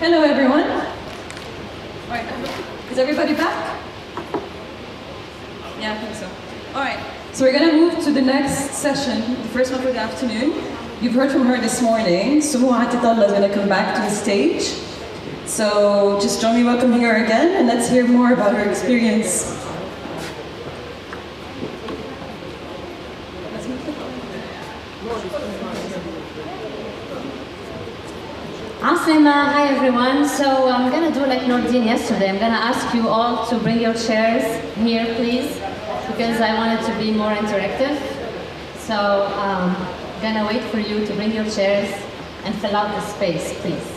Hello, everyone. All right, is everybody back? Yeah, I think so. All right, so we're going to move to the next session, the first one for the afternoon. You've heard from her this morning. Soumow Atitallah is going to come back to the stage. So just join me welcoming her again, and let's hear more about her experience. Aslima, hi everyone. So I'm gonna do like Nordine yesterday. I'm gonna ask you all to bring your chairs here, please, because I want it to be more interactive. So I'm gonna wait for you to bring your chairs and fill out the space, please.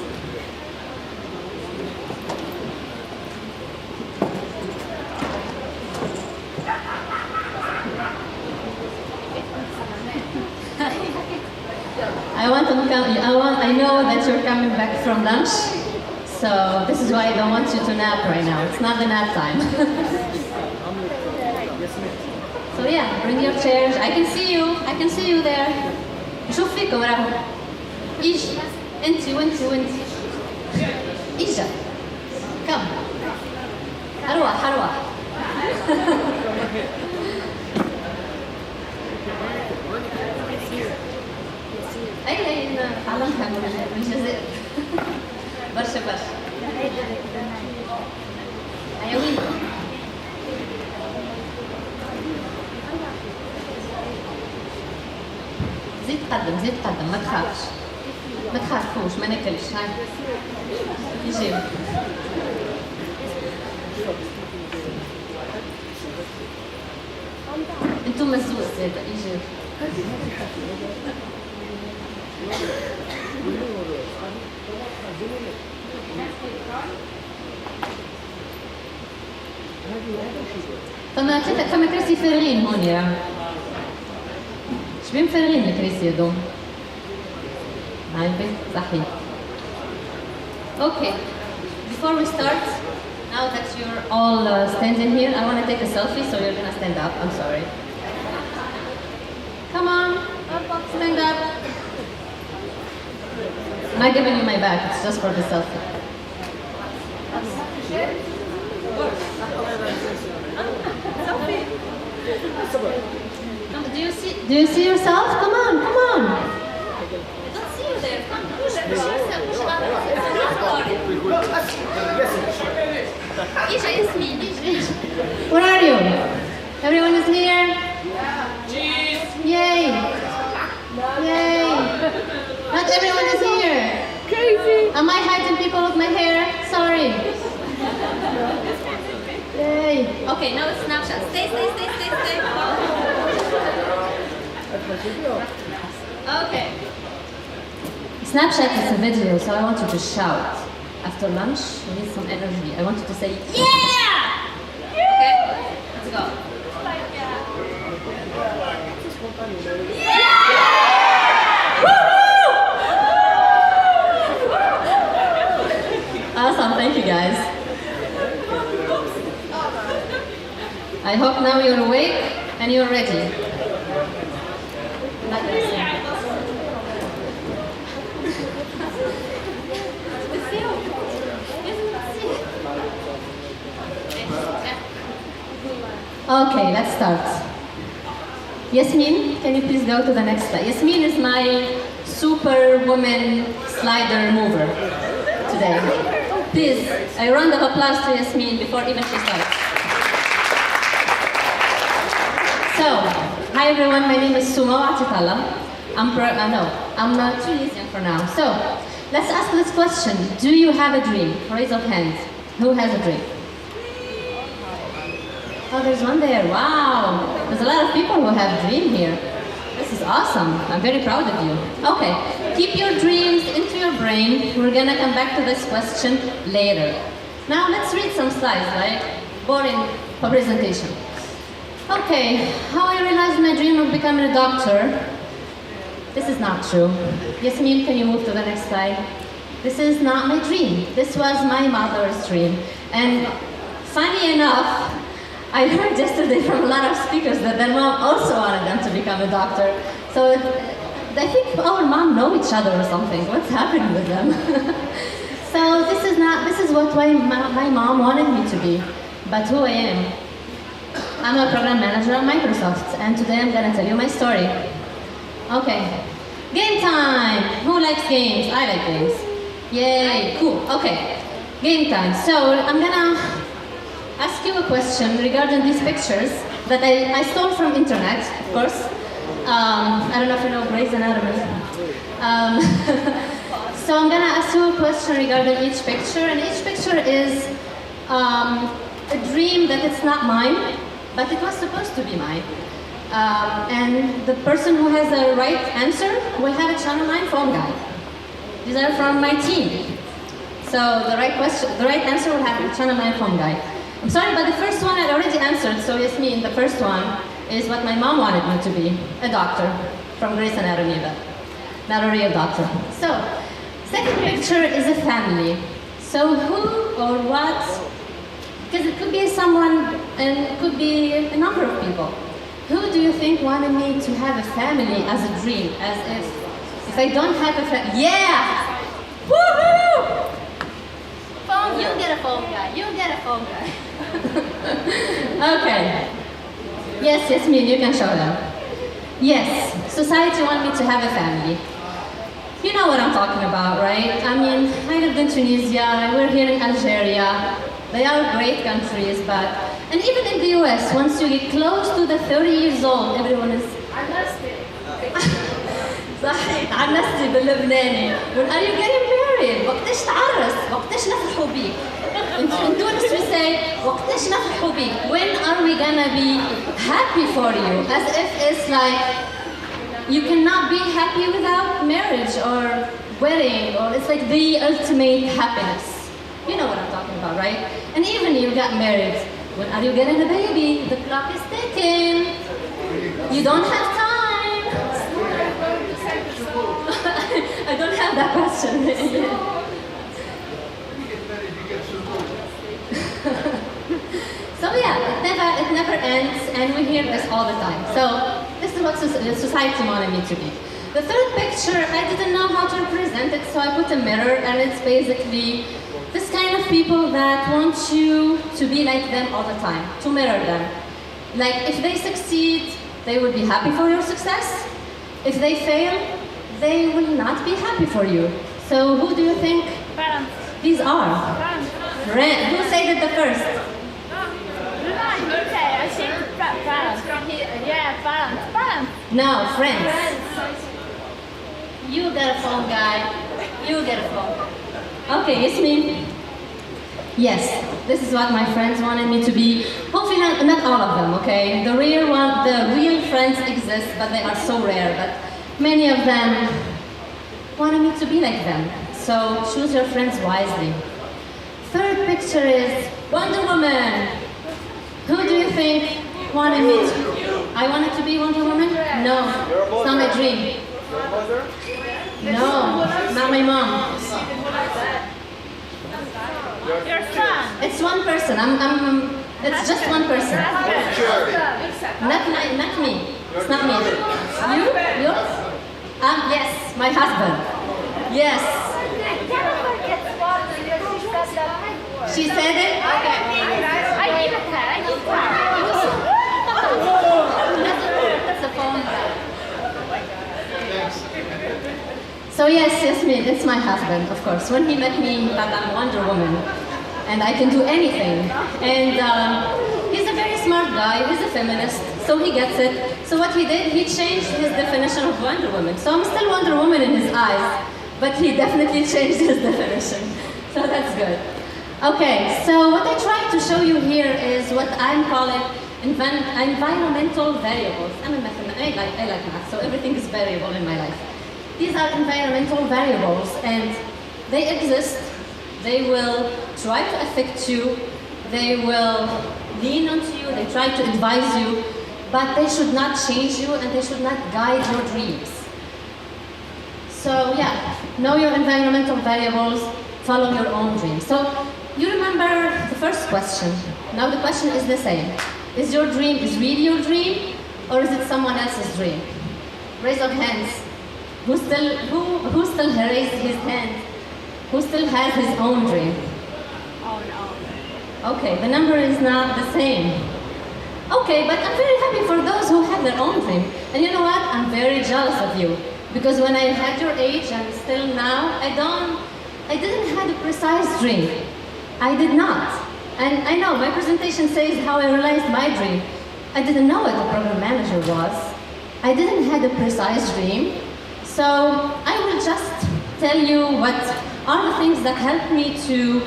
I know that you're coming back from lunch, so this is why I don't want you to nap right now. It's not the nap time. So yeah, bring your chairs. I can see you there. شوف فيكم راهو. إيجي. أنتي وأنتي. إيجا. Come. أروح. اي تعلمتها من الجزائر برشا ايوا وين زيد قدم ما تخافوش ما ناكلش هاي يجيو انتم مزوز زيادة يجيو فما كراسي فارغين هون يا شبين فارغين الكراسي هذوم هاي صحيح. Okay, before we start, now that you're all standing here, I want to take a selfie, so you're gonna stand up. I'm sorry. Come on, up, stand up. I'm not giving you my back, it's just for the selfie. Do you see yourself? Come on. I don't see you there. Come, push Where are you? Everyone is here? Cheese! Yay! Not everyone is here. Crazy. Am I hiding people with my hair? Sorry. Yay. Okay, now it's Snapchat. Stay. Okay. Snapchat is a video, so I want you to shout. After lunch, we need some energy. I want you to say, yeah! Okay, let's go. Yeah! Awesome, thank you guys. I hope now you're awake and you're ready. I'm not gonna sing. Okay, let's start. Yasmin, can you please go to the next slide? Yasmin is my superwoman slider mover today. Please, a round of applause to Yasmin before even she starts. So, hi everyone, my name is Soumow Atitallah. I'm Tunisian for now. So, let's ask this question. Do you have a dream? Raise of hands. Who has a dream? Oh, there's one there. Wow. There's a lot of people who have a dream here. This is awesome. I'm very proud of you. Okay, keep your dreams into your brain. We're gonna come back to this question later. Now let's read some slides, like boring presentation. Okay, how I realized my dream of becoming a doctor. This is not true. Yasmin, can you move to the next slide? This is not my dream. This was my mother's dream. And funny enough, I heard yesterday from a lot of speakers that their mom also wanted them to become a doctor. So I think our mom know each other or something. What's happening with them? So this this is what my mom wanted me to be, but who I am. I'm a program manager at Microsoft, and today I'm gonna tell you my story. Okay, game time! Who likes games? I like games. Yay, cool, okay. Game time. So I'm gonna ask you a question regarding these pictures that I stole from internet, of course. I don't know if you know Grey's Anatomy. So I'm gonna ask you a question regarding each picture, and each picture is a dream that it's not mine, but it was supposed to be mine. And the person who has the right answer will have a Channel 9 phone guide. These are from my team. So the right answer will have a Channel 9 phone guide. I'm sorry, but the first one I already answered, so Yasmin, the first one is what my mom wanted me to be, a doctor from Grey's Anatomy, but not a real doctor. So, second picture is a family. So who or what, because it could be someone and it could be a number of people. Who do you think wanted me to have a family as a dream, as if I don't have a family? Yeah! Woohoo! Phone, you get a phone guy, you get a phone guy. Okay. Yes, Yasmin, you can show them. Yes, society wants me to have a family. You know what I'm talking about, right? I mean, I lived in Tunisia, we're here in Algeria. They are great countries, but... And even in the US, once you get close to the 30 years old, everyone is... صحيح عنستي باللبناني. When are you getting married? وقتش تعرس؟ وقتش نفرحوا بيك؟ In Tunis we say وقتش نفرحوا بيك? When are we gonna be happy for you? As if it's like you cannot be happy without marriage or wedding, or it's like the ultimate happiness. You know what I'm talking about, right? And even you got married. When are you getting a baby? The clock is ticking. You don't have time. I don't have that question. So yeah, it never ends, and we hear this all the time. So this is what society wanted me to be. The third picture, I didn't know how to represent it, so I put a mirror, and it's basically this kind of people that want you to be like them all the time, to mirror them. Like if they succeed, they will be happy for your success. If they fail, they will not be happy for you. So who do you think Parents. these are? Parents. Who said it the first? Okay, I think parents. Yeah, parents. Parents. No, friends. You get a phone, guy. You get a phone. Okay, Yasmin. Yes, this is what my friends wanted me to be. Hopefully not all of them, okay? The real friends exist, but they are so rare. But many of them wanted me to be like them. So choose your friends wisely. Third picture is Wonder Woman. Who do you think wanted me to? I wanted to be Wonder Woman? No, it's not my dream. No, not my mom. Your son. It's one person. It's just one person. Not me. It's not me. You? Yours? Yes, my husband. Yes. She said it? Okay. I give it her. I give her. That's a phone. So yes, Yasmin, it's my husband, of course. When he met me, he thought I'm Wonder Woman, and I can do anything. And he's a very smart guy. He's a feminist, so he gets it. So what he did, he changed his definition of Wonder Woman. So I'm still Wonder Woman in his eyes, but he definitely changed his definition. So that's good. Okay, so what I tried to show you here is what I'm calling environmental variables. I'm a mathematician. I like math, so everything is variable in my life. These are environmental variables, and they exist. They will try to affect you. They will lean onto you. They try to advise you, but they should not change you, and they should not guide your dreams. So yeah, know your environmental variables. Follow your own dreams. So you remember the first question. Now the question is the same. Is your dream really your dream, or is it someone else's dream? Raise your hands. Who still raised his hand? Who still has his own dream? Oh no. Okay, the number is not the same. Okay, but I'm very happy for those who have their own dream. And you know what? I'm very jealous of you. Because when I had your age and still now, I didn't have a precise dream. I did not. And I know my presentation says how I realized my dream. I didn't know what a program manager was. I didn't have a precise dream. So I will just tell you what are the things that helped me to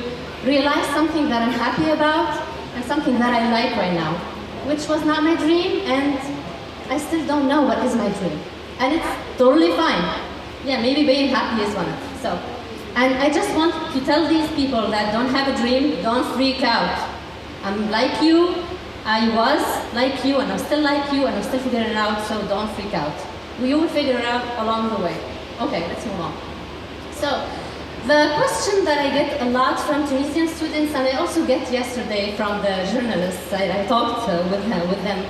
realize something that I'm happy about and something that I like right now, which was not my dream, and I still don't know what is my dream. And it's totally fine. Yeah, maybe being happy is one of them. So, and I just want to tell these people that don't have a dream, don't freak out. I'm like you, I was like you, and I'm still like you, and I'm still figuring it out, so don't freak out. We will figure it out along the way. Okay, let's move on. So, the question that I get a lot from Tunisian students, and I also get yesterday from the journalists I talked with them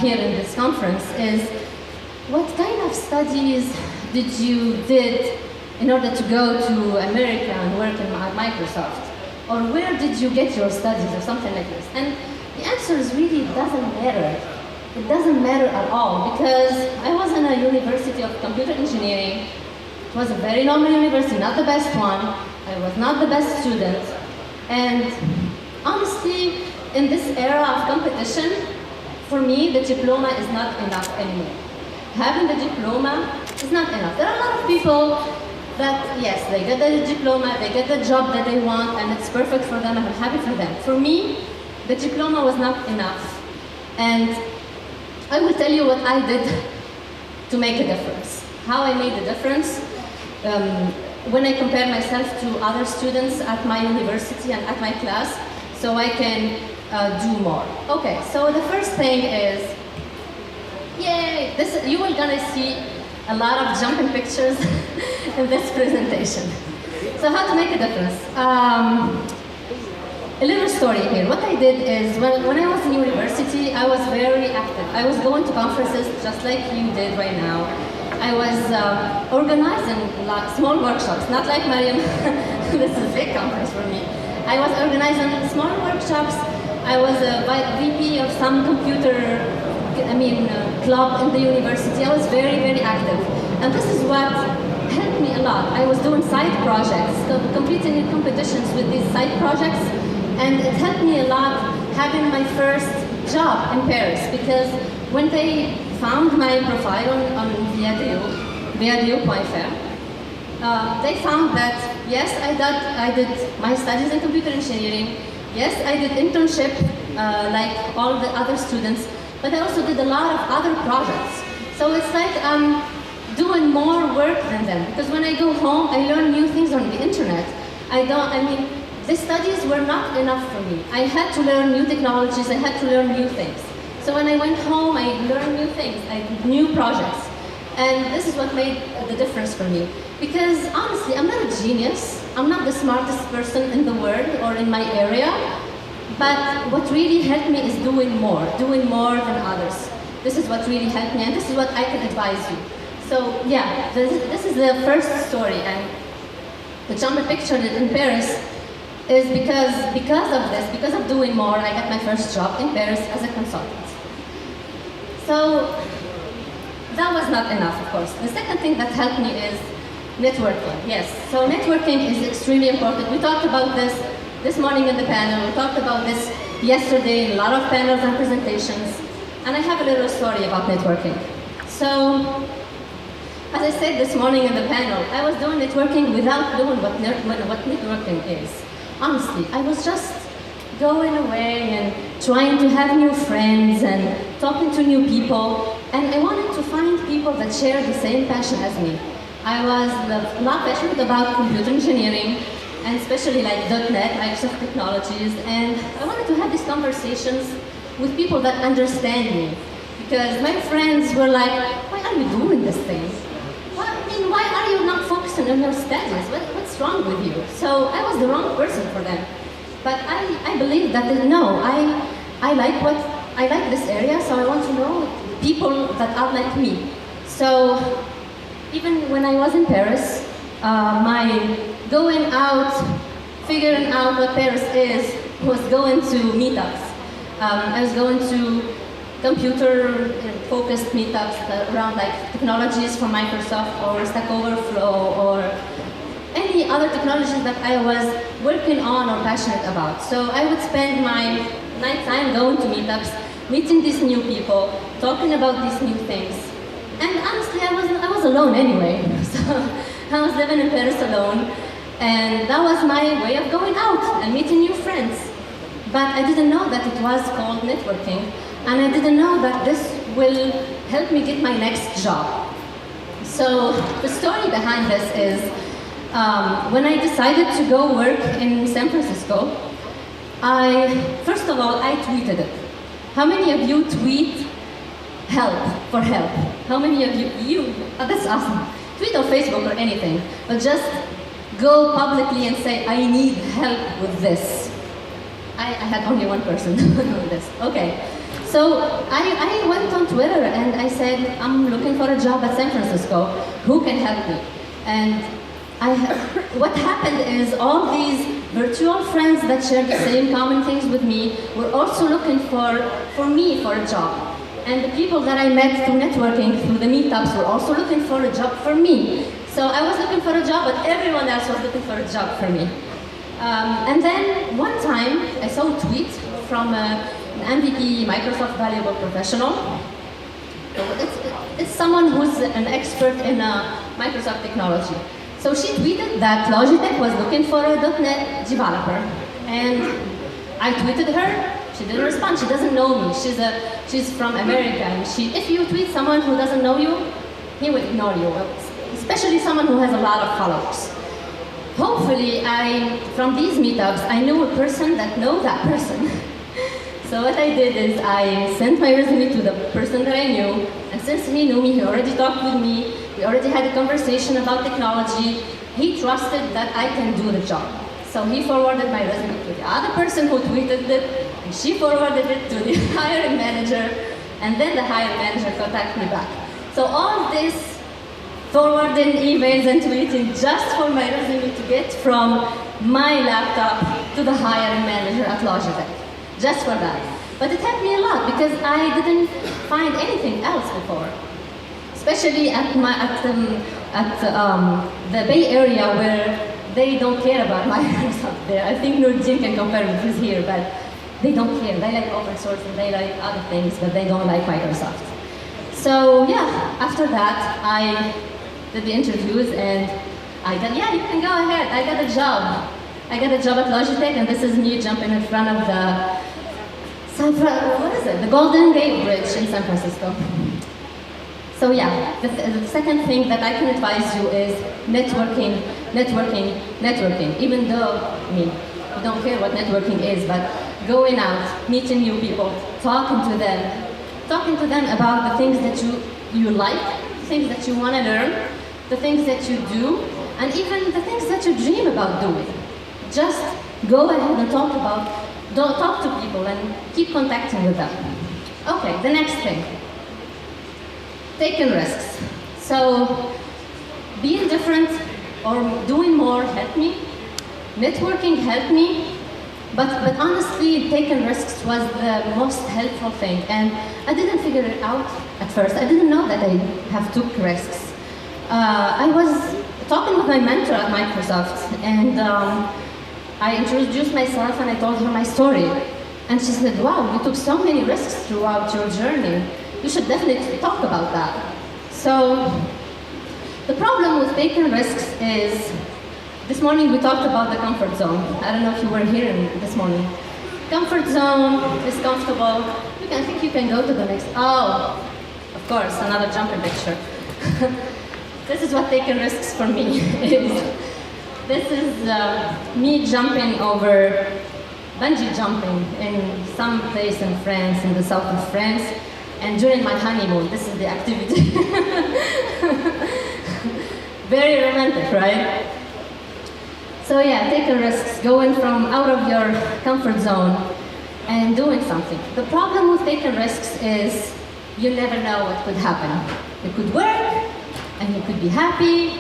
here in this conference, is what kind of studies did in order to go to America and work at Microsoft? Or where did you get your studies or something like this? And the answer is really doesn't matter. It doesn't matter at all, because I was in a university of computer engineering. It was a very normal university, not the best one. I was not the best student. And honestly, in this era of competition, for me, the diploma is not enough anymore. Having the diploma is not enough. There are a lot of people that, yes, they get the diploma, they get the job that they want, and it's perfect for them, and I'm happy for them. For me, the diploma was not enough. And I will tell you what I did to make a difference. How I made a difference when I compare myself to other students at my university and at my class, so I can do more. Okay, so the first thing is, yay! You are gonna see a lot of jumping pictures in this presentation. So how to make a difference? A little story here. What I did is, when I was in university, I was very active. I was going to conferences just like you did right now. I was organizing small workshops, not like Mariam. This is a big conference for me. I was organizing small workshops. I was a VP of some computer club in the university. I was very, very active. And this is what helped me a lot. I was doing side projects, competing in competitions with these side projects. And it helped me a lot having my first job in Paris, because when they found my profile on viadeo.fr, they found that, yes, I did my studies in computer engineering, yes, I did internship like all the other students, but I also did a lot of other projects. So it's like I'm doing more work than them, because when I go home, I learn new things on the internet. The studies were not enough for me. I had to learn new technologies, I had to learn new things. So when I went home, I learned new things, I did new projects. And this is what made the difference for me. Because honestly, I'm not a genius. I'm not the smartest person in the world or in my area. But what really helped me is doing more than others. This is what really helped me, and this is what I can advise you. So yeah, this is the first story. And the jumping picture in Paris is because of doing more, I got my first job in Paris as a consultant. So that was not enough, of course. The second thing that helped me is networking. Yes, so networking is extremely important. We talked about this morning in the panel. We talked about this yesterday in a lot of panels and presentations. And I have a little story about networking. So, as I said this morning in the panel, I was doing networking without knowing what networking is. Honestly, I was just going away and trying to have new friends and talking to new people. And I wanted to find people that share the same passion as me. I was a lot passionate about computer engineering, and especially like .NET, Microsoft technologies. And I wanted to have these conversations with people that understand me. Because my friends were like, why are you doing this thing? Why are you not focusing on your studies? What's wrong with you? So I was the wrong person for them. But I believe that, no, I like this area, so I want to know people that are like me. So even when I was in Paris, my going out, figuring out what Paris is was going to meetups. I was going to computer-focused meetups around like technologies from Microsoft or Stack Overflow or any other technologies that I was working on or passionate about. So I would spend my night time going to meetups, meeting these new people, talking about these new things. And honestly, I was alone anyway. So I was living in Paris alone, and that was my way of going out and meeting new friends. But I didn't know that it was called networking, and I didn't know that this will help me get my next job. So the story behind this is, when I decided to go work in San Francisco, first of all, I tweeted it. How many of you tweet help for help? How many of you, oh, that's awesome. Tweet on Facebook or anything, but just go publicly and say, I need help with this. I had only one person doing this. Okay. So I went on Twitter and I said, I'm looking for a job at San Francisco. Who can help me? And what happened is all these virtual friends that shared the same common things with me were also looking for me for a job. And the people that I met through networking, through the meetups, were also looking for a job for me. So I was looking for a job, but everyone else was looking for a job for me. And then one time, I saw a tweet from an MVP Microsoft Valuable Professional. It's someone who's an expert in Microsoft technology. So she tweeted that Logitech was looking for a .NET developer. And I tweeted her. She didn't respond. She doesn't know me. She's from America. And if you tweet someone who doesn't know you, he will ignore you, especially someone who has a lot of followers. Hopefully, from these meetups, I knew a person that knows that person. So what I did is I sent my resume to the person that I knew, and since he knew me, he already talked with me, we already had a conversation about technology, he trusted that I can do the job. So he forwarded my resume to the other person who tweeted it, and she forwarded it to the hiring manager, and then the hiring manager contacted me back. So all this forwarding emails and tweeting just for my resume to get from my laptop to the hiring manager at Logitech. Just for that. But it helped me a lot because I didn't find anything else before. Especially at the Bay Area where they don't care about Microsoft there. I think Nordin can compare with this here, but they don't care. They like open source and they like other things, but they don't like Microsoft. So yeah, after that, I did the interviews and I got, yeah, you can go ahead. I got a job. I got a job at Logitech, and this is me jumping in front of the the Golden Gate Bridge in San Francisco. So yeah, the second thing that I can advise you is networking. Even though, I mean, you don't care what networking is, but going out, meeting new people, talking to them about the things that you like, the things that you want to learn, the things that you do, and even the things that you dream about doing. Just go ahead and talk to people and keep contacting with them. Okay, the next thing. Taking risks. So, being different or doing more helped me. Networking helped me. But honestly, taking risks was the most helpful thing. And I didn't figure it out at first. I didn't know that I have took risks. I was talking with my mentor at Microsoft, and I introduced myself and I told her my story. And she said, wow, you took so many risks throughout your journey. You should definitely talk about that. So the problem with taking risks is, this morning we talked about the comfort zone. I don't know if you were here this morning. Comfort zone is comfortable. I think you can go to the next. Oh, of course, another jumping picture. This is what taking risks for me is. This is me jumping over, bungee jumping in some place in France, in the south of France, and during my honeymoon. This is the activity. Very romantic, right? So yeah, taking risks, going from out of your comfort zone and doing something. The problem with taking risks is you never know what could happen. It could work, and you could be happy,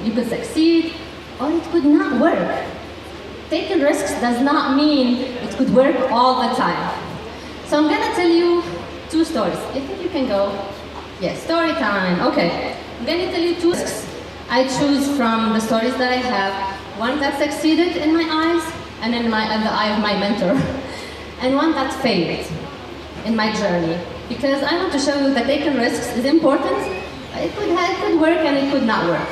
you could succeed, or it could not work. taking risks does not mean it could work all the time. So I'm gonna tell you 2 stories. I think you can go. Yes, story time. Okay. I'm gonna tell you 2 risks I choose from the stories that I have. One that succeeded in my eyes and in the eye of my mentor, and one that failed in my journey. Because I want to show you that taking risks is important. It could work and it could not work.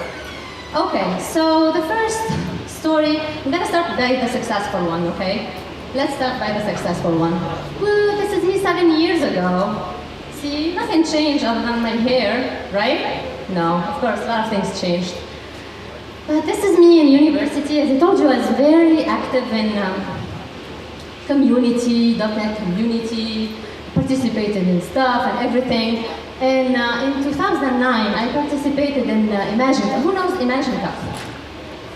Okay, so the first story, I'm gonna start by the successful one, okay? Let's start by the successful one. Woo, this is me 7 years ago. See, nothing changed other than my hair, right? No, of course, a lot of things changed. But this is me in university. As I told you, I was very active in community, .NET community, participated in stuff and everything. And in 2009, I participated in Imagine Cup. Who knows Imagine Cup?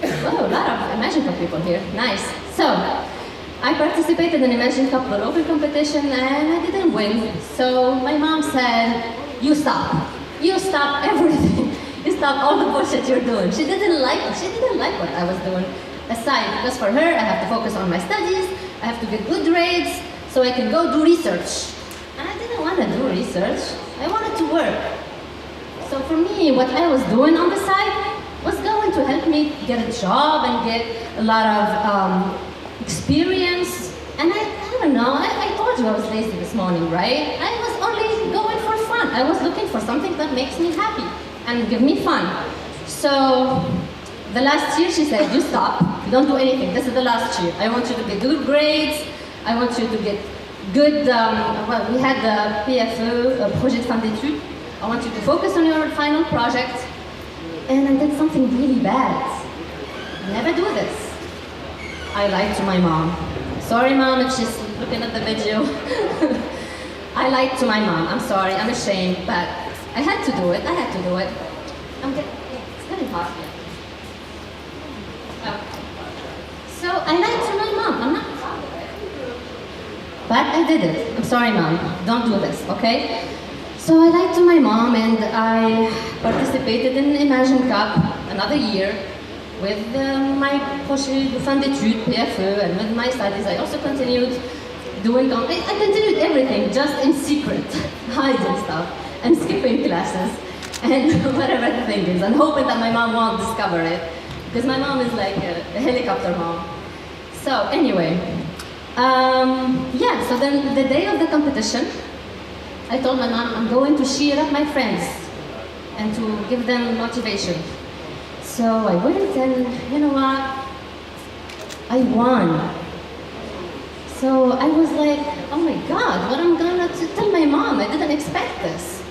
Oh, a lot of Imagine Cup people here. Nice. So, I participated in Imagine Cup global competition and I didn't win. So my mom said, you stop. You stop everything. You stop all the bullshit you're doing. She didn't like what I was doing. Aside, because for her, I have to focus on my studies, I have to get good grades, so I can go do research. And I didn't want to do research. I wanted to work. So for me, what I was doing on the side was going to help me get a job and get a lot of experience. And I don't know, I told you I was lazy this morning, right? I was only going for fun. I was looking for something that makes me happy and give me fun. So the last year she said, you stop, you don't do anything. This is the last year. I want you to get good grades. I want you to get good, well, we had the PFE, Projet de fin d'études. I want you to focus on your final project. And I did something really bad. Never do this. I lied to my mom. Sorry, Mom, if she's looking at the video. I lied to my mom. I'm sorry, I'm ashamed, but I had to do it. I had to do it. It's getting hot here. Oh. So I lied to my mom. I'm not proud of it. But I did it. I'm sorry, Mom. Don't do this, okay? So I lied to my mom and I participated in Imagine Cup another year with my projet de fin d'études, PFE, and with my studies. I also continued doing, I continued everything, just in secret, hiding stuff, and skipping classes, and whatever the thing is, and hoping that my mom won't discover it, because my mom is like a helicopter mom. So anyway, yeah, so then the day of the competition, I told my mom I'm going to cheer up my friends and to give them motivation. So I went and, you know what, I won. So I was like, oh my God, what am I gonna tell my mom? I didn't expect this.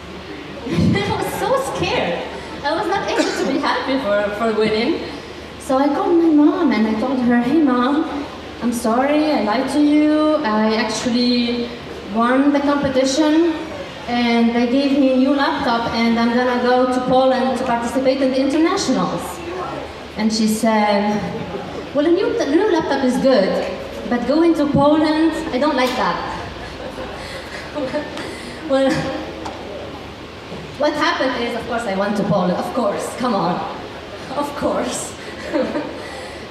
I was so scared. I was not able to be happy for winning. So I called my mom and I told her, hey Mom, I'm sorry, I lied to you. I actually won the competition and they gave me a new laptop and I'm gonna go to Poland to participate in the internationals. And she said, well, a new laptop is good, but going to Poland, I don't like that. Well, what happened is, of course, I went to Poland. Of course, come on. Of course.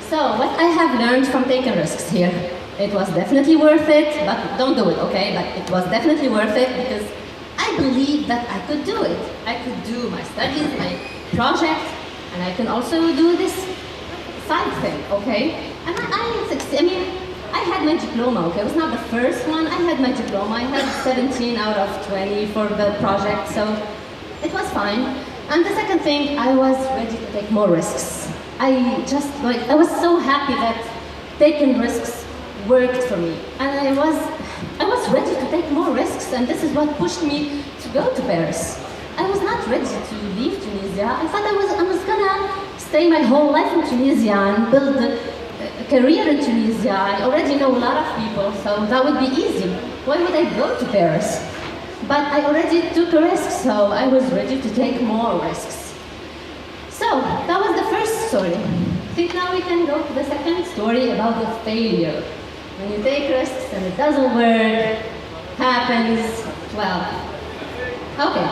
So, what I have learned from taking risks here, it was definitely worth it, but don't do it, okay? But it was definitely worth it because I believed that I could do it. I could do my studies, my project, and I can also do this side thing, okay? And I mean, I had my diploma, okay? It was not the first one. I had my diploma. I had 17 out of 20 for the project, so it was fine. And the second thing, I was ready to take more risks. I was so happy that taking risks worked for me. And I was ready to take more risks, and this is what pushed me to go to Paris. I was not ready to leave Tunisia. I thought I was gonna stay my whole life in Tunisia and build a career in Tunisia. I already know a lot of people, so that would be easy. Why would I go to Paris? But I already took a risk, so I was ready to take more risks. So, that was the first story. I think now we can go to the second story about the failure. When you take risks and it doesn't work, happens, well, okay.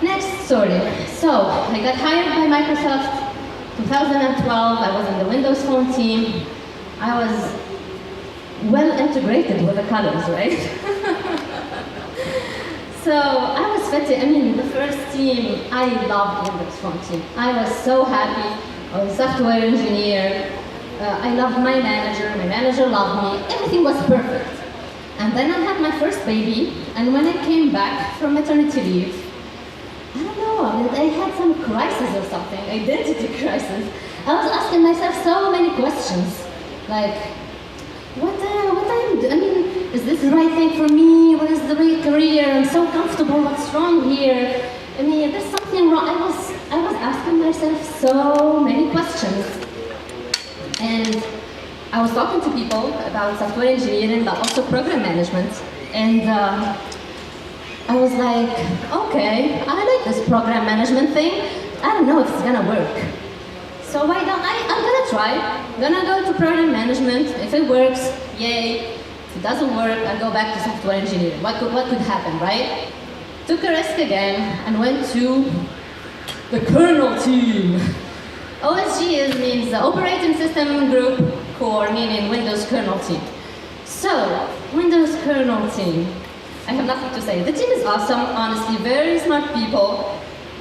Next story. So, I got hired by Microsoft 2012, I was in the Windows Phone team. I was well integrated with the colors, right? So I was fitting. I mean, the first team, I loved Windows Phone team. I was so happy. I was a software engineer. I loved my manager loved me. Everything was perfect. And then I had my first baby, and when I came back from maternity leave, I don't know, I had some crisis or something, identity crisis. I was asking myself so many questions, like, I mean, is this the right thing for me? What is the right career? I'm so comfortable, what's wrong here? I mean, there's something wrong. I was asking myself so many questions. And I was talking to people about software engineering, but also program management. And I was like, okay, I like this program management thing. I don't know if it's gonna work. So why don't I'm gonna try. I'm gonna go to program management. If it works, yay. If it doesn't work, I'll go back to software engineering. What could happen, right? Took a risk again and went to the kernel team. OSG means the Operating System Group Core, meaning Windows kernel team. So, Windows kernel team. I have nothing to say. The team is awesome, honestly, very smart people,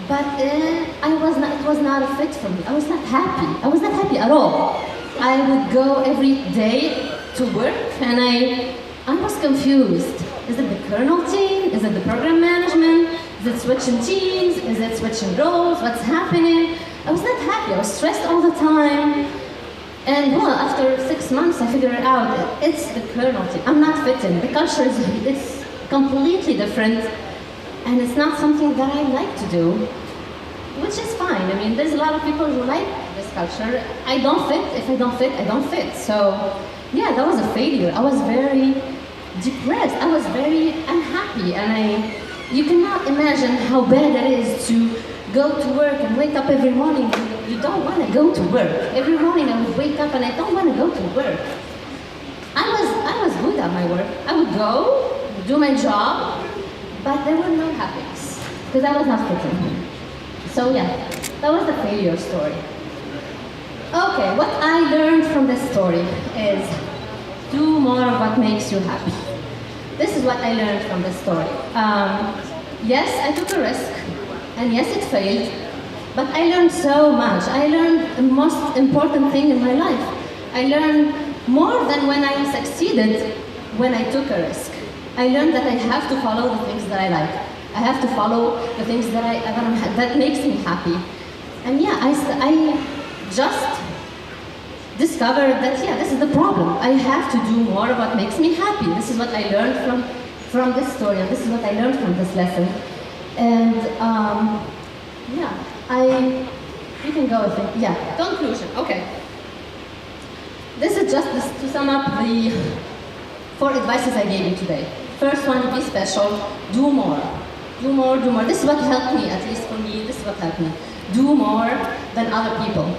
but it was not a fit for me. I was not happy. I was not happy at all. I would go every day to work, and I was confused. Is it the kernel team? Is it the program management? Is it switching teams? Is it switching roles? What's happening? I was not happy. I was stressed all the time. And well, after 6 months, I figured out it's the kernel team. I'm not fitting. The culture it's completely different, and it's not something that I like to do, which is fine. I mean, there's a lot of people who like this culture. I don't fit. If I don't fit, I don't fit. So, yeah, that was a failure. I was very depressed. I was very unhappy, and you cannot imagine how bad it is to go to work and wake up every morning and you don't want to go to work. Every morning I would wake up and I don't want to go to work. I was good at my work. I would go, do my job, but there were no happiness because I was not fitting. So yeah, that was the failure story. Okay, what I learned from this story is do more of what makes you happy. This is what I learned from this story. Yes, I took a risk. And yes, it failed, but I learned so much. I learned the most important thing in my life. I learned more than when I succeeded when I took a risk. I learned that I have to follow the things that I like. I have to follow the things that makes me happy. And yeah, I just discovered that, yeah, this is the problem. I have to do more of what makes me happy. This is what I learned from this story, and this is what I learned from this lesson. And yeah, you can go with it. Yeah, conclusion, okay. This is just to sum up the 4 advices I gave you today. First one, be special, do more. Do more, do more. This is what helped me, at least for me, this is what helped me. Do more than other people.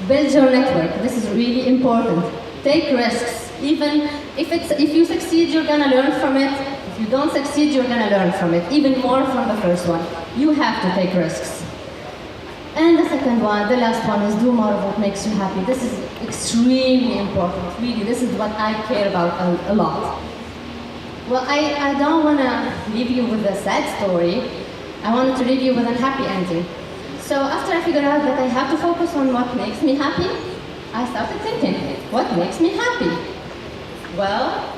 Build your network, this is really important. Take risks, even if you succeed, you're gonna learn from it. If you don't succeed, you're gonna learn from it, even more from the first one. You have to take risks. And the second one, the last one, is do more of what makes you happy. This is extremely important, really. This is what I care about a lot. Well, I don't want to leave you with a sad story. I wanted to leave you with a happy ending. So after I figured out that I have to focus on what makes me happy, I started thinking, what makes me happy? Well,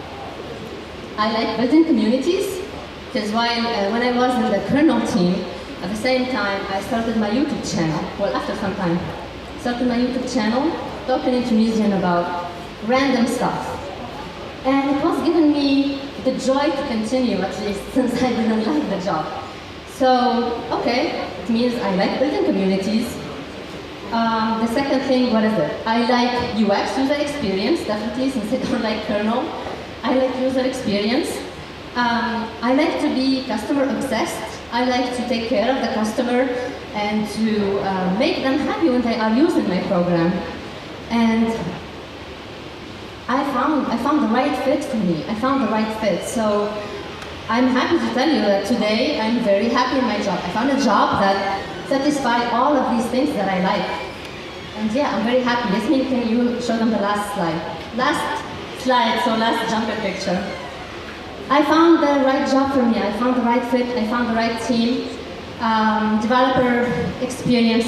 I like building communities, because when I was in the kernel team, at the same time, I started my YouTube channel. Well, after some time, started my YouTube channel, talking in Tunisian about random stuff. And it was giving me the joy to continue, at least, since I didn't like the job. So, okay, it means I like building communities. The second thing, what is it? I like UX, user experience, definitely, since I don't like kernel. I like user experience. I like to be customer obsessed. I like to take care of the customer and to make them happy when they are using my program. And I found the right fit for me. I found the right fit. So I'm happy to tell you that today I'm very happy in my job. I found a job that satisfies all of these things that I like. And yeah, I'm very happy. Yasmin, can you show them the last slide? Last slide, so last jumper picture. I found the right job for me. I found the right fit. I found the right team. Developer experience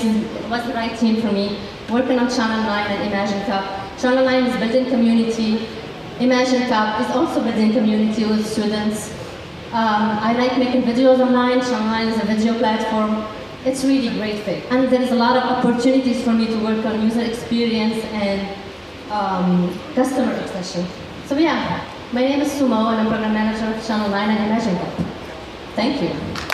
was the right team for me. Working on Channel 9 and Imagine Cup. Channel 9 is building community. Imagine Cup is also building community with students. I like making videos online. Channel 9 is a video platform. It's really great fit. And there is a lot of opportunities for me to work on user experience and customer obsession. So yeah, my name is Soumow and I'm program manager of Channel 9 and Imagine Cup. Thank you.